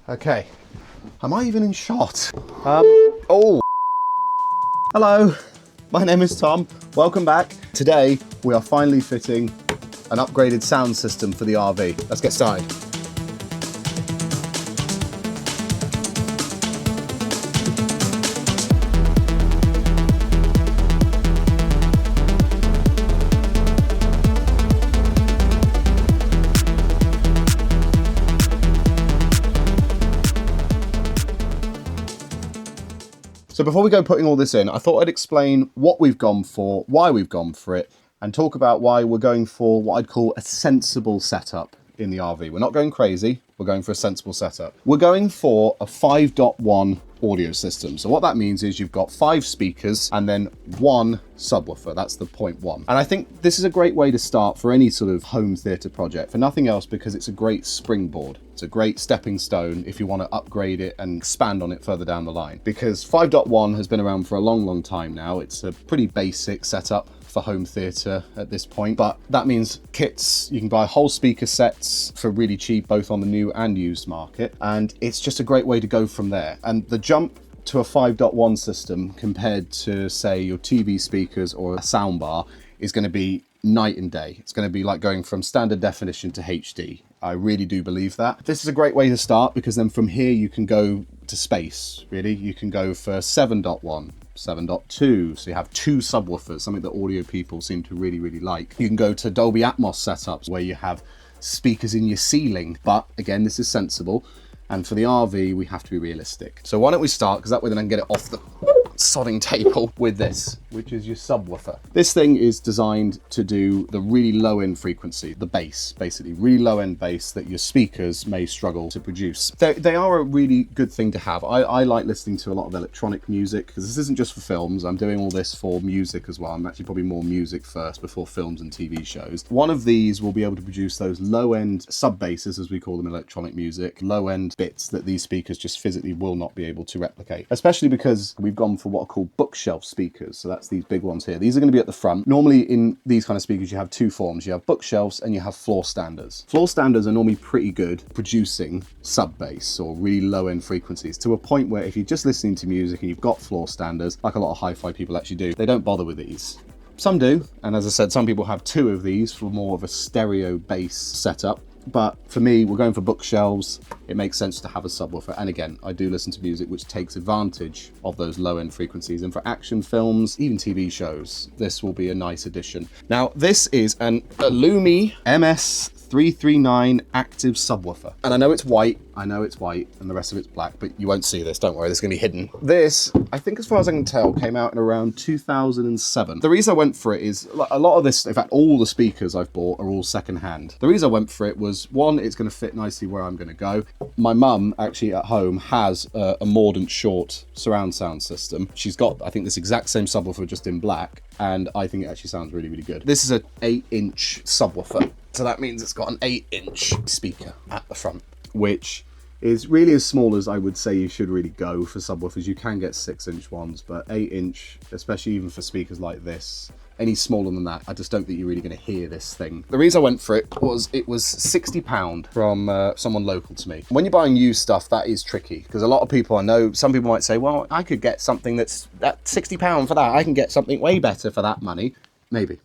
Okay, am I even in shot? Oh, hello, my name is Tom. Welcome back. Today, we are finally fitting an upgraded sound system for the RV. Let's get started. So before we go putting all this in, I thought I'd explain what we've gone for, why we've gone for it, and talk about why we're going for what I'd call a sensible setup in the RV. We're not going crazy, we're going for a sensible setup. We're going for a 5.1 audio system. So what that means is you've got 5 speakers and then 1 subwoofer. That's the 0.1. And I think this is a great way to start for any sort of home theatre project, for nothing else because it's a great springboard. It's a great stepping stone if you want to upgrade it and expand on it further down the line. Because 5.1 has been around for a long, long time now. It's a pretty basic setup for home theatre at this point, but that means kits, you can buy whole speaker sets for really cheap, both on the new and used market, and it's just a great way to go from there. And the jump to a 5.1 system compared to, say, your TV speakers or a soundbar is going to be night and day. It's going to be like going from standard definition to HD. I really do believe that. This is a great way to start because then from here you can go to space, really. You can go for 7.1, 7.2, so you have 2 subwoofers, something that audio people seem to really, really like. You can go to Dolby Atmos setups where you have speakers in your ceiling, but again, this is sensible. And for the RV, we have to be realistic. So why don't we start, because that way then I can get it off the sodding table with this, which is your subwoofer. This thing is designed to do the really low end frequency, the bass, basically, really low end bass that your speakers may struggle to produce. They are a really good thing to have. I like listening to a lot of electronic music, because this isn't just for films. I'm doing all this for music as well. I'm actually probably more music first before films and TV shows. One of these will be able to produce those low end sub basses, as we call them in electronic music, low end bits that these speakers just physically will not be able to replicate, especially because we've gone for what are called bookshelf speakers. So that's these big ones here. These are going to be at the front. Normally in these kind of speakers, you have 2 forms. You have bookshelves and you have floor standers. Floor standers are normally pretty good producing sub bass or really low end frequencies, to a point where if you're just listening to music and you've got floor standers, like a lot of hi-fi people actually do, they don't bother with these. Some do, and as I said, some people have 2 of these for more of a stereo bass setup. But for me, we're going for bookshelves. It makes sense to have a subwoofer. And again, I do listen to music which takes advantage of those low end frequencies. And for action films, even TV shows, this will be a nice addition. Now, this is an Illumi MS339 active subwoofer. And I know it's white, and the rest of it's black, but you won't see this, don't worry, this is gonna be hidden. This, I think as far as I can tell, came out in around 2007. The reason I went for it is, a lot of this, in fact, all the speakers I've bought are all secondhand. The reason I went for it was, one, it's gonna fit nicely where I'm gonna go. My mum, actually at home, has a Mordant Short surround sound system. She's got, I think, this exact same subwoofer, just in black, and I think it actually sounds really, really good. This is an 8-inch subwoofer. So that means it's got an 8-inch speaker at the front, which is really as small as I would say you should really go for subwoofers. You can get 6-inch ones, but 8-inch, especially even for speakers like this, any smaller than that, I just don't think you're really going to hear this thing. The reason I went for it was £60 from someone local to me. When you're buying used stuff, that is tricky, because a lot of people I know, some people might say, well, I could get something that's £60 for that. I can get something way better for that money. Maybe.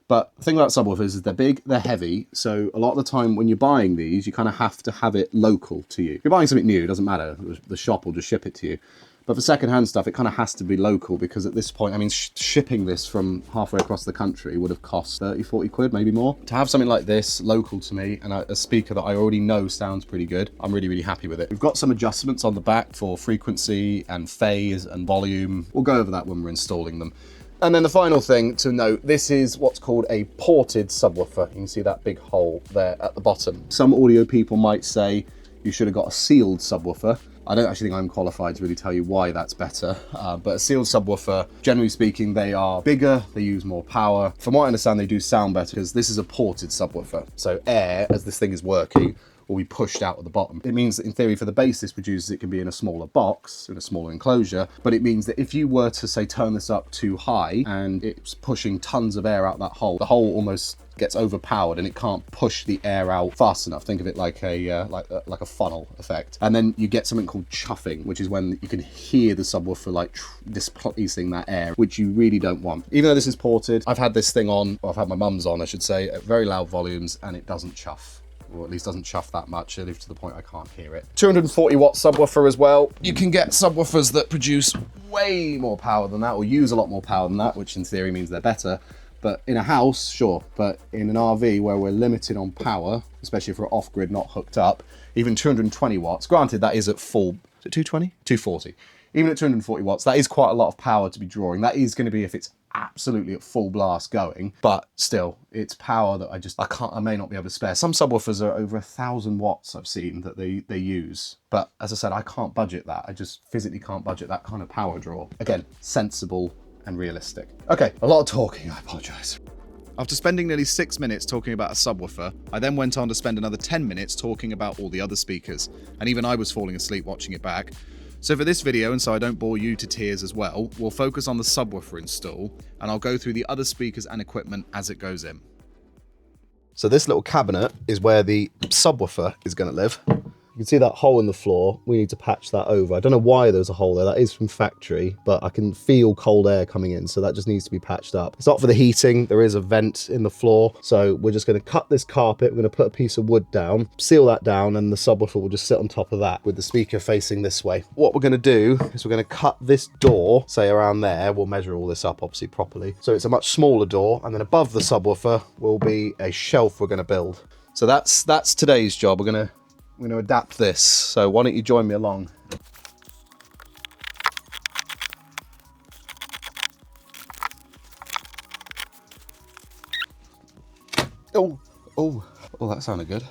But the thing about subwoofers is they're big, they're heavy, so a lot of the time when you're buying these, you kind of have to have it local to you. If you're buying something new, it doesn't matter, the shop will just ship it to you. But for secondhand stuff, it kind of has to be local, because at this point, I mean, shipping this from halfway across the country would have cost 30, 40 quid, maybe more. To have something like this local to me, and a speaker that I already know sounds pretty good, I'm really, really happy with it. We've got some adjustments on the back for frequency and phase and volume. We'll go over that when we're installing them. And then the final thing to note, this is what's called a ported subwoofer. You can see that big hole there at the bottom. Some audio people might say you should have got a sealed subwoofer. I don't actually think I'm qualified to really tell you why that's better, but a sealed subwoofer, generally speaking, they are bigger, they use more power. From what I understand, they do sound better because this is a ported subwoofer. So air, as this thing is working, will be pushed out at the bottom. It means that in theory for the bass this produces, it can be in a smaller box, in a smaller enclosure, but it means that if you were to say turn this up too high and it's pushing tons of air out that hole, the hole almost gets overpowered and it can't push the air out fast enough. Think of it like a funnel effect. And then you get something called chuffing, which is when you can hear the subwoofer like displacing that air, which you really don't want. Even though this is ported, I've had this thing on, or I've had my mum's on, I should say, at very loud volumes, and it doesn't chuff. Or at least doesn't chuff that much, to the point I can't hear it. 240 watt subwoofer as well. You can get subwoofers that produce way more power than that, or use a lot more power than that, which in theory means they're better. But in a house, sure. But in an RV where we're limited on power, especially if we're off-grid, not hooked up, even 220 watts, granted that is at full, is it 220? 240. Even at 240 watts, that is quite a lot of power to be drawing. That is going to be if it's absolutely at full blast going, but still, it's power that I may not be able to spare. Some subwoofers are over 1,000 watts I've seen that they use. But as I said, I can't budget that. I just physically can't budget that kind of power draw. Again, sensible and realistic. Okay, a lot of talking, I apologize. After spending nearly 6 minutes talking about a subwoofer, I then went on to spend another 10 minutes talking about all the other speakers, and even I was falling asleep watching it back. So for this video, and so I don't bore you to tears as well, we'll focus on the subwoofer install, and I'll go through the other speakers and equipment as it goes in. So this little cabinet is where the subwoofer is going to live. You can see that hole in the floor. We need to patch that over. I don't know why there's a hole there. That is from factory, but I can feel cold air coming in, so that just needs to be patched up. It's not for the heating. There is a vent in the floor, so we're just going to cut this carpet. We're going to put a piece of wood down, seal that down, and the subwoofer will just sit on top of that with the speaker facing this way. What we're going to do is we're going to cut this door, say around there. We'll measure all this up, obviously, properly. So it's a much smaller door, and then above the subwoofer will be a shelf we're going to build. So that's today's job. We're going to adapt this, so why don't you join me along? Oh, that sounded good.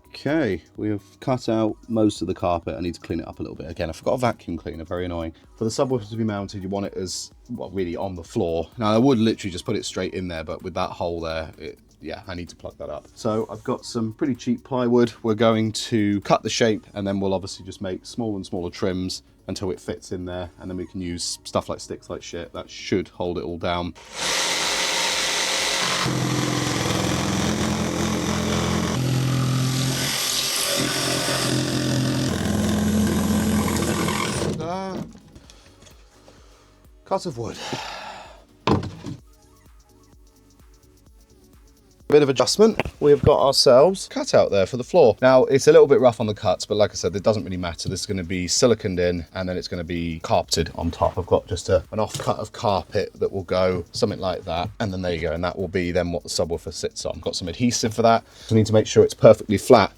Okay, we have cut out most of the carpet. I need to clean it up a little bit. Again, I forgot a vacuum cleaner, very annoying. For the subwoofer to be mounted, you want it as, well, really on the floor. Now, I would literally just put it straight in there, but with that hole there, yeah, I need to plug that up. So I've got some pretty cheap plywood. We're going to cut the shape, and then we'll obviously just make smaller and smaller trims until it fits in there, and then we can use stuff like sticks like shit. That should hold it all down. Cut of wood. Bit of adjustment. We have got ourselves cut out there for the floor. Now, it's a little bit rough on the cuts, but like I said, it doesn't really matter. This is going to be siliconed in, and then it's going to be carpeted on top. I've got just an off-cut of carpet that will go something like that, and then there you go, and that will be then what the subwoofer sits on. Got some adhesive for that. I need to make sure it's perfectly flat.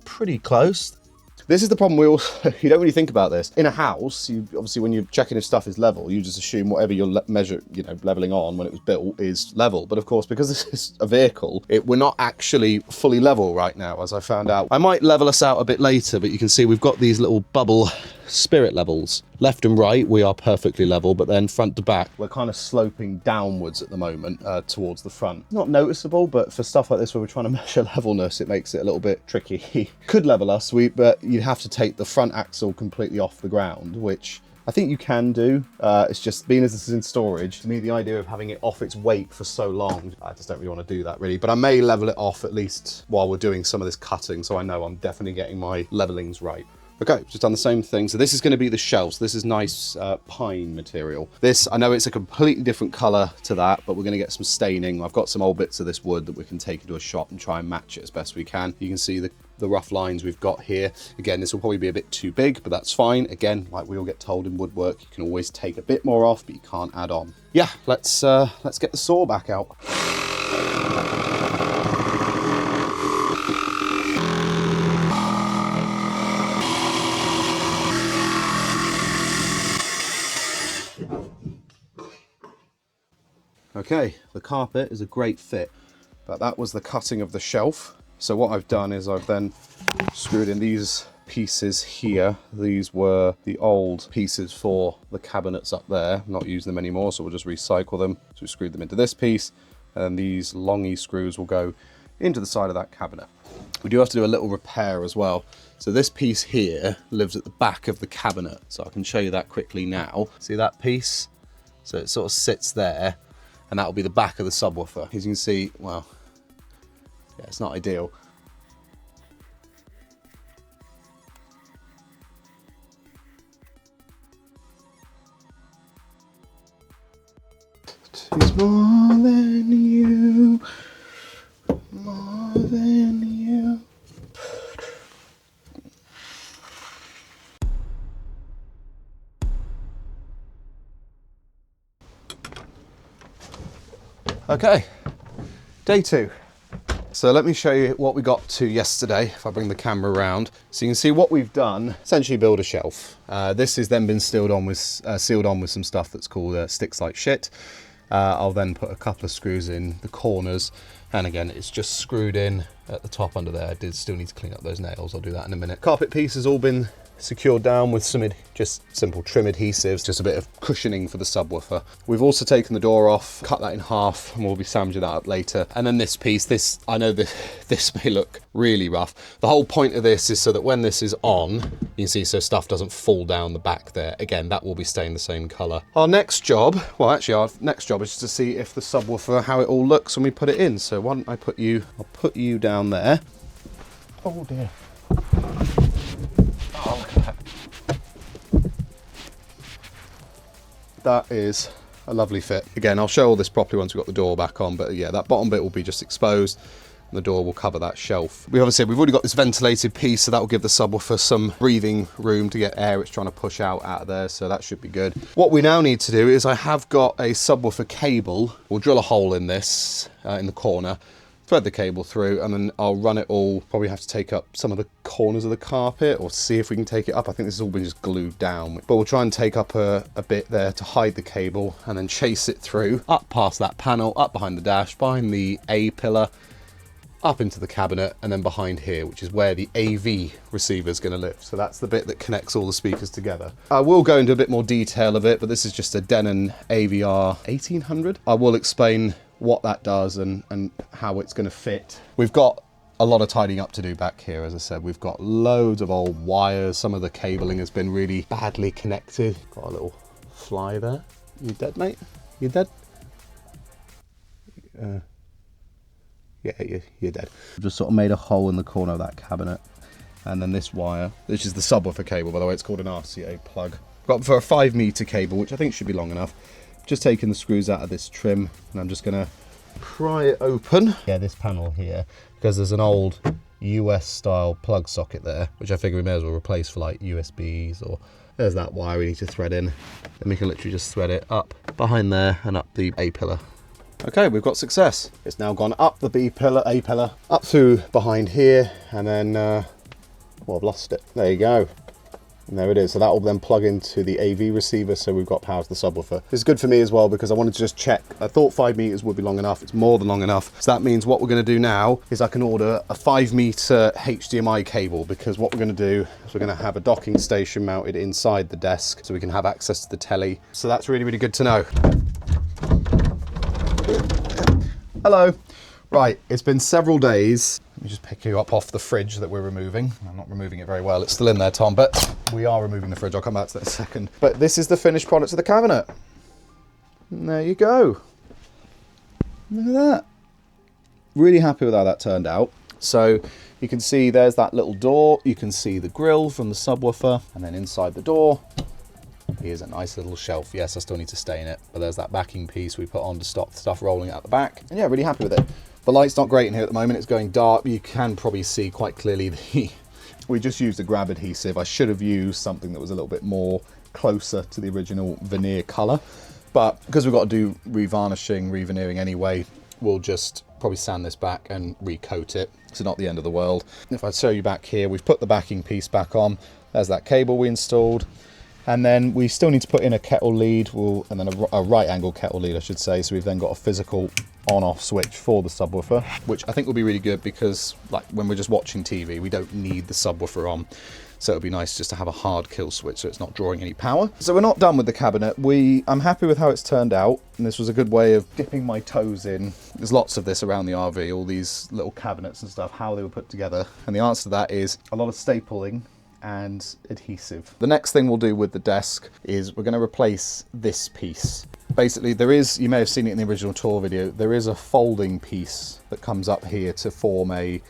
Pretty close. This is the problem you don't really think about this. In a house, you obviously, when you're checking if stuff is level, you just assume whatever you're leveling on when it was built is level. But of course, because this is a vehicle, we're not actually fully level right now, as I found out. I might level us out a bit later, but you can see we've got these little bubble spirit levels. Left and right, we are perfectly level, but then front to back, we're kind of sloping downwards at the moment towards the front. Not noticeable, but for stuff like this where we're trying to measure levelness, it makes it a little bit tricky. Could level us, but you'd have to take the front axle completely off the ground, which I think you can do. It's just, being as this is in storage, to me the idea of having it off its weight for so long, I just don't really want to do that really. But I may level it off at least while we're doing some of this cutting, so I know I'm definitely getting my levelings right. Okay, just done the same thing. So this is going to be the shelves. This is nice pine material. This, I know it's a completely different color to that, but we're going to get some staining. I've got some old bits of this wood that we can take into a shop and try and match it as best we can. You can see the rough lines we've got here. Again, this will probably be a bit too big, but that's fine. Again, like we all get told in woodwork, you can always take a bit more off, but you can't add on. Yeah, let's get the saw back out. Okay, the carpet is a great fit, but that was the cutting of the shelf. So what I've done is I've then screwed in these pieces here. These were the old pieces for the cabinets up there. I'm not using them anymore, so we'll just recycle them. So we screwed them into this piece, and then these longy screws will go into the side of that cabinet. We do have to do a little repair as well. So this piece here lives at the back of the cabinet. So I can show you that quickly now. See that piece? So it sort of sits there, and that will be the back of the subwoofer. As you can see, well, yeah, it's not ideal. It's more than you, more than you. Okay, day 2. So let me show you what we got to yesterday, if I bring the camera around. So you can see what we've done, essentially build a shelf. This has then been sealed on with some stuff that's called sticks like shit. I'll then put a couple of screws in the corners, and again it's just screwed in at the top under there. I did still need to clean up those nails, I'll do that in a minute. Carpet piece has all been secured down with some just simple trim adhesives, just a bit of cushioning for the subwoofer. We've also taken the door off, cut that in half, and we'll be sandwiching that up later. And then this piece, I know this may look really rough. The whole point of this is so that when this is on, you can see so stuff doesn't fall down the back there. Again, that will be staying the same color. Our next job is to see if the subwoofer, how it all looks when we put it in. So why don't I'll put you down there. Oh dear. Oh, look at that. That is a lovely fit. Again, I'll show all this properly once we've got the door back on, but yeah, that bottom bit will be just exposed. The door will cover that shelf. We've already got this ventilated piece, so that will give the subwoofer some breathing room to get air it's trying to push out of there, so that should be good. What we now need to do is I have got a subwoofer cable. We'll drill a hole in this, in the corner, thread the cable through, and then I'll run it all. Probably have to take up some of the corners of the carpet or see if we can take it up. I think this has all been just glued down, but we'll try and take up a bit there to hide the cable and then chase it through, up past that panel, up behind the dash, behind the A pillar, up into the cabinet, and then behind here, which is where the AV receiver is going to live. So that's the bit that connects all the speakers together. I will go into a bit more detail of it, but this is just a Denon AVR 1800. I will explain what that does and how it's going to fit. We've got a lot of tidying up to do back here. As I said, we've got loads of old wires. Some of the cabling has been really badly connected. Got a little fly there. You dead, mate? You dead? Yeah, you're dead. I've just sort of made a hole in the corner of that cabinet. And then this wire, which is the subwoofer cable, by the way, it's called an RCA plug. Got for a 5-meter cable, which I think should be long enough. Just taking the screws out of this trim, and I'm just gonna pry it open. Yeah, this panel here, because there's an old US style plug socket there, which I figure we may as well replace for like USBs, or there's that wire we need to thread in. And we can literally just thread it up behind there and up the A pillar. Okay, we've got success. It's now gone up the A pillar, up through behind here, and then, well, I've lost it. There you go. And there it is. So that will then plug into the AV receiver, so we've got power to the subwoofer. This is good for me as well, because I wanted to just check. I thought 5 meters would be long enough. It's more than long enough. So that means what we're going to do now is I can order a 5-meter HDMI cable, because what we're going to do is we're going to have a docking station mounted inside the desk, so we can have access to the telly. So that's really, really good to know. Hello. Right, it's been several days. Let me just pick you up off the fridge that we're removing. I'm not removing it very well. It's still in there, Tom, but we are removing the fridge. I'll come back to that in a second. But this is the finished product of the cabinet. And there you go. Look at that. Really happy with how that turned out. So you can see there's that little door. You can see the grill from the subwoofer. And then inside the door, here's a nice little shelf. Yes, I still need to stain it, but there's that backing piece we put on to stop stuff rolling out the back. And yeah, really happy with it. The light's not great in here at the moment. It's going dark. You can probably see quite clearly we just used a grab adhesive. I should have used something that was a little bit more closer to the original veneer color, but because we've got to do revarnishing, reveneering anyway, we'll just probably sand this back and recoat it. It's not the end of the world. If I show you back here, we've put the backing piece back on. There's that cable we installed. And then we still need to put in a kettle lead, and then a right angle kettle lead, I should say. So we've then got a physical on-off switch for the subwoofer, which I think will be really good because, like, when we're just watching TV, we don't need the subwoofer on. So it'd be nice just to have a hard kill switch so it's not drawing any power. So we're not done with the cabinet. I'm happy with how it's turned out, and this was a good way of dipping my toes in. There's lots of this around the RV, all these little cabinets and stuff, how they were put together. And the answer to that is a lot of stapling and adhesive. The next thing we'll do with the desk is we're going to replace this piece. basically there is, you may have seen it in the original tour video, there is a folding piece that comes up here to form an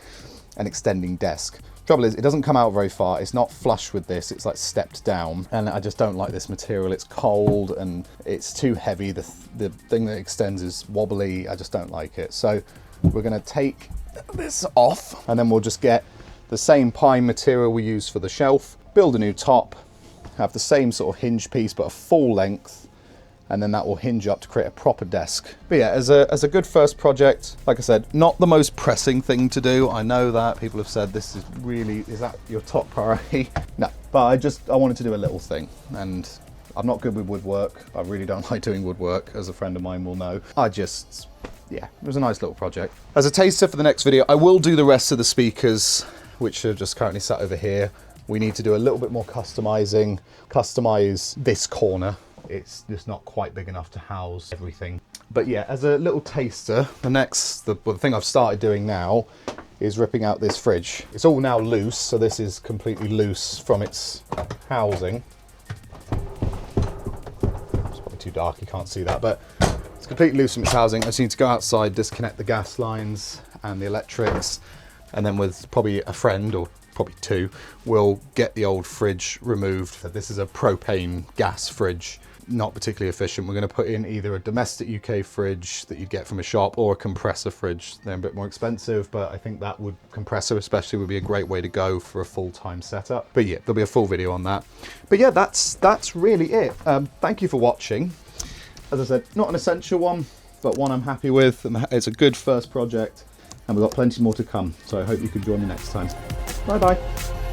extending desk. Trouble is, it doesn't come out very far. It's not flush with this, it's like stepped down, and I just don't like this material. It's cold and it's too heavy. The thing that extends is wobbly. I just don't like it. So we're going to take this off, and then we'll just get the same pine material we use for the shelf, build a new top, have the same sort of hinge piece but a full length, and then that will hinge up to create a proper desk. But yeah, as a good first project, like I said, not the most pressing thing to do. I know that people have said this is really, is that your top priority? No, but I wanted to do a little thing, and I'm not good with woodwork. I really don't like doing woodwork, as a friend of mine will know. Yeah, it was a nice little project. As a taster for the next video, I will do the rest of the speakers, which are just currently sat over here. We need to do a little bit more customizing, customize this corner. It's just not quite big enough to house everything. But yeah, as a little taster, the thing I've started doing now is ripping out this fridge. It's all now loose, so this is completely loose from its housing. It's probably too dark, you can't see that, but it's completely loose from its housing. I just need to go outside, disconnect the gas lines and the electrics, and then with probably a friend, or probably two, we'll get the old fridge removed. So this is a propane gas fridge. Not particularly efficient. We're going to put in either a domestic UK fridge that you'd get from a shop or a compressor fridge. They're a bit more expensive, but I think that compressor especially would be a great way to go for a full-time setup. But yeah, there'll be a full video on that. But yeah, that's really it. Thank you for watching. As I said, not an essential one, but one I'm happy with. It's a good first project, and we've got plenty more to come. So I hope you can join me next time. Bye bye.